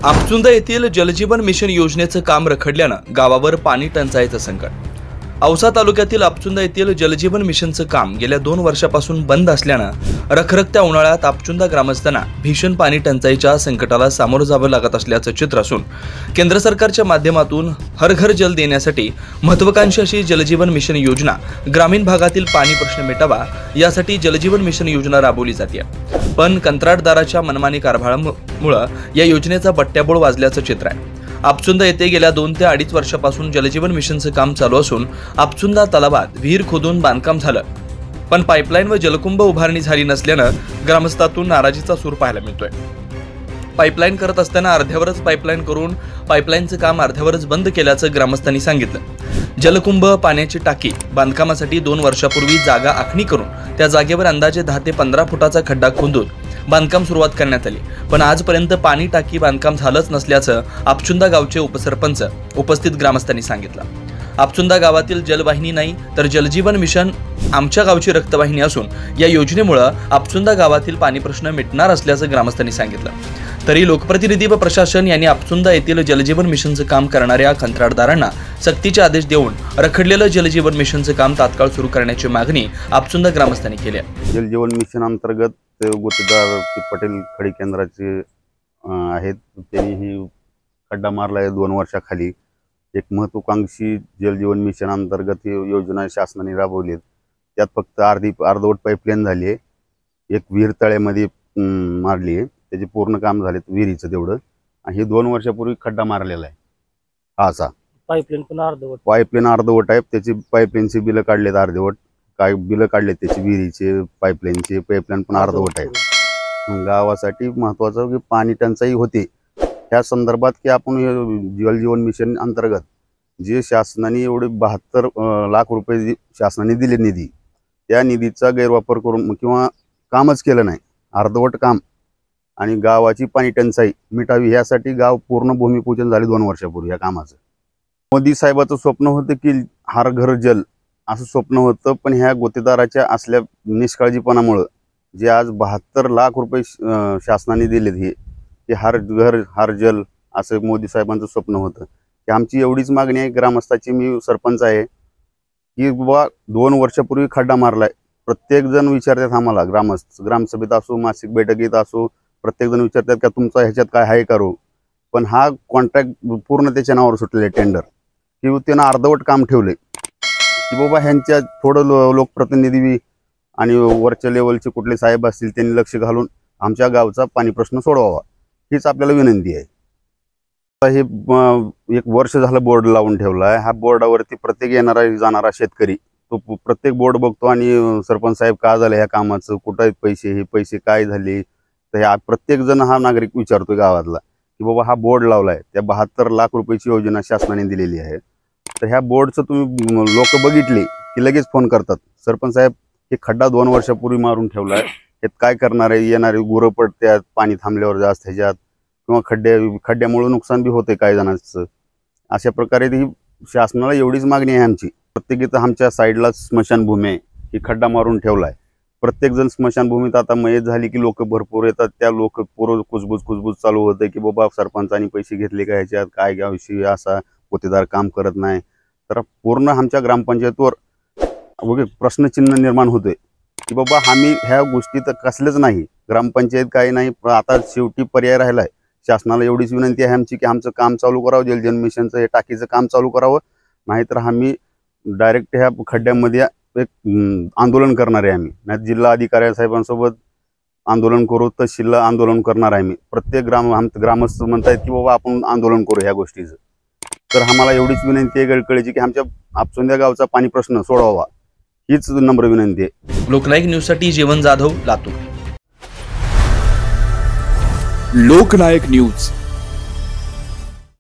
आपचुंदा येथील जलजीवन मिशन योजनेचं काम रखडल्यानं गावावर पाणी टंचाईचं संकट। औसा तालुक्यातील आपचुंदा येथील जलजीवन मिशनचं काम गेल्या 2 वर्षापासून बंद असल्यानं रखरखत्या उन्हाळ्यात आपचुंदा ग्रामस्थांना भीषण पाणी टंचाईच्या संकटाला सामोरं जावं लागत असल्याचं चित्र असून केंद्र सरकारच्या माध्यमातून हर घर जल देण्यासाठी महत्त्वाकांक्षी अशी जलजीवन मिशन योजना ग्रामीण भागातील पाणी प्रश्न मिटावा यासाठी जलजीवन मिशन योजना राबवली जाते। पण कंत्राटदाराच्या मनमानी कारभारामुळे या योजनेचा बट्ट्याबोळ वाजल्याचं चित्र आहे। आपचुंदा येथे गेल्या 2 ते 2.5 वर्षापासून जलजीवन मिशनचं काम चालू असून आपचुंदा तलावात विहीर खोदून बांधकाम झालं, पण पाईपलाईन व जलकुंभ उभारणी झाली नसल्यानं ग्रामस्थातून नाराजीचा सूर पाहायला मिळतोय। पाईपलाईन करत असताना अर्ध्यावरच पाईपलाईन करून पाईपलाईनचं काम अर्ध्यावरच बंद केल्याचं ग्रामस्थांनी सांगितलं। जलकुंभ पाण्याची टाकी बांधकामासाठी 2 वर्षापूर्वी जागा आखणी करून त्या जागेवर अंदाजे 10 ते 15 फुटाचा खड्डा खोदून बांधकाम सुरुवात करण्यात आली, पण आजपर्यंत पाणी टाकी बांधकाम झालंच नसल्याचं आपचुंदा गावचे उपसरपंच उपस्थित ग्रामस्थांनी सांगितलं। आपचुंदा गावातील जलवाहिनी नाही तर जलजीवन मिशन आमच्या गावची रक्तवाहिनी असून या योजनेमुळे आपचुंदा गावातील पाणी प्रश्न मिटणार असल्याचं ग्रामस्थांनी सांगितलं। तरी लोकप्रतिनिधी व प्रशासन यांनी आपचुंदा येथील जलजीवन मिशनचं काम करणाऱ्या कंत्राटदारांना सक्तीचे आदेश देऊन रखडलेलं जलजीवन मिशनचं काम तात्काळ सुरू करण्याची मागणी आपचुंदा ग्रामस्थांनी केली आहे। जलजीवन मिशन अंतर्गत गुत्तेदार पटेल खडी केंद्राचे आहेत, त्यांनी ही खड्डा मारला आहे 2 वर्षाखाली। एक महत्त्वाकांक्षी जलजीवन मिशन अंतर्गत ही योजना शासनाने राबवली आहे। त्यात फक्त अर्धवट पाईपलाईन झाली आहे, एक विहीर तळ्यामध्ये मारली आहे, त्याचे पूर्ण काम झाले विहिरीचं तेवढं, आणि हे 2 वर्षापूर्वी खड्डा मारलेला आहे। असा पाईपलाईन अर्धवट आहे, त्याची पाईपलाईनची बिलं काढलेत अर्धवट, काय बिलं काढले त्याची विहिरीचे पाईपलाईनचे, पाईपलाईन पण अर्धवट आहे। गावासाठी महत्त्वाचं की पाणी टंचाई होते ह्या संदर्भात की आपण जलजीवन मिशन अंतर्गत जे शासनाने एवढे 72 लाख रुपये शासनाने दिले निधी, त्या निधीचा गैरवापर करून किंवा कामच केलं नाही, अर्धवट काम, आणि गावाची पाणी टंचाई मिटावी यासाठी गाव पूर्ण भूमिपूजन झाले 2 वर्षापूर्वी या कामाचं। मोदी साहेबाचं स्वप्न होतं की हर घर जल असं स्वप्न होतं, पण ह्या गुत्तेदाराच्या असल्या निष्काळजीपणामुळे जे आज 72 लाख रुपये शासनाने दिलेत हे हर घर हर जल असं मोदी साहेबांचं स्वप्न होतं। की आमची एवढीच मागणी आहे ग्रामस्थाची, मी सरपंच आहे, की बाबा 2 वर्षापूर्वी खड्डा मारलाय। प्रत्येक जण विचारतात आम्हाला, ग्रामसभेत असो मासिक बैठकीत असो, प्रत्येक जण विचारतात का तुमचा ह्याच्यात काय आहे करू, पण हा कॉन्ट्रॅक्ट पूर्ण त्याच्या नावावर सुटलेले टेंडर, की त्यानं अर्धवट काम ठेवले की बाबा ह्यांच्या थोडं लोकप्रतिनिधी आणि वरच्या लेवलचे कुठले साहेब असतील त्यांनी लक्ष घालून आमच्या गावचा पाणी प्रश्न सोडवावा हीच आपल्याला विनंती आहे। हे 1 वर्ष झालं बोर्ड लावून ठेवला आहे, ह्या बोर्डावरती प्रत्येक येणारा जाणारा शेतकरी तो प्रत्येक बोर्ड बघतो आणि सरपंच साहेब का झालं ह्या कामाचं, कुठं आहेत पैसे, हे पैसे काय झाले, तर ह्या प्रत्येक जण हा नागरिक विचारतोय गावातला की बाबा हा बोर्ड लावलाय, त्या 72 लाख रुपयाची योजना शासनाने दिलेली आहे, तर ह्या बोर्डचं तुम्ही लोक बघितले की लगेच फोन करतात, सरपंच साहेब हे खड्डा 2 वर्षापूर्वी मारून ठेवलाय, हे काय करणार आहे, येणारे गुरं पडतात पाणी थांबल्यावर जास्त ह्याच्यात, किंवा खड्ड्यामुळे नुकसान बी होते काही जणांचं। अशा प्रकारे ही शासनाला एवढीच मागणी आहे आमची। प्रत्येक आमच्या साईडला स्मशानभूमी आहे, ही खड्डा मारून ठेवलाय, प्रत्येक जण स्मशानभूमीत आता मयत झाली की लोक भरपूर येतात, त्या लोक पूर्ण कुजबूज चालू होते की बाबा सरपंचांनी पैसे घेतले का ह्याच्यात, काय गावशी असा गुत्तेदार काम करत नाही, तर पूर्ण आमच्या ग्रामपंचायतवर प्रश्नचिन्ह निर्माण होतोय की बाबा आम्ही ह्या गोष्टी तर कसलेच नाही, ग्रामपंचायत काही नाही। आता शेवटी पर्याय राहिलाय, शासनाला एवढीच विनंती आहे आमची की आमचं काम चालू करावं, जलजीवन मिशनचं हे टाकीचं काम चालू करावं, नाहीतर आम्ही डायरेक्ट ह्या खड्ड्यामध्ये एक आंदोलन करणार आहे आम्ही, नाही जिल्हा अधिकारी साहेबांसोबत आंदोलन करू, तहसीलला आंदोलन करणार आहे आम्ही। प्रत्येक ग्रामस्थ म्हणतायत की बाबा आपण आंदोलन करू ह्या गोष्टीचं, तर आम्हाला एवढीच विनंती आहे गळकळीची की आमच्या आपचुंदा गावचा पाणी प्रश्न सोडवावा हीच नम्र विनंती आहे। लोकनायक न्यूजसाठी जीवन जाधव, लातूर। लोकनायक न्यूज।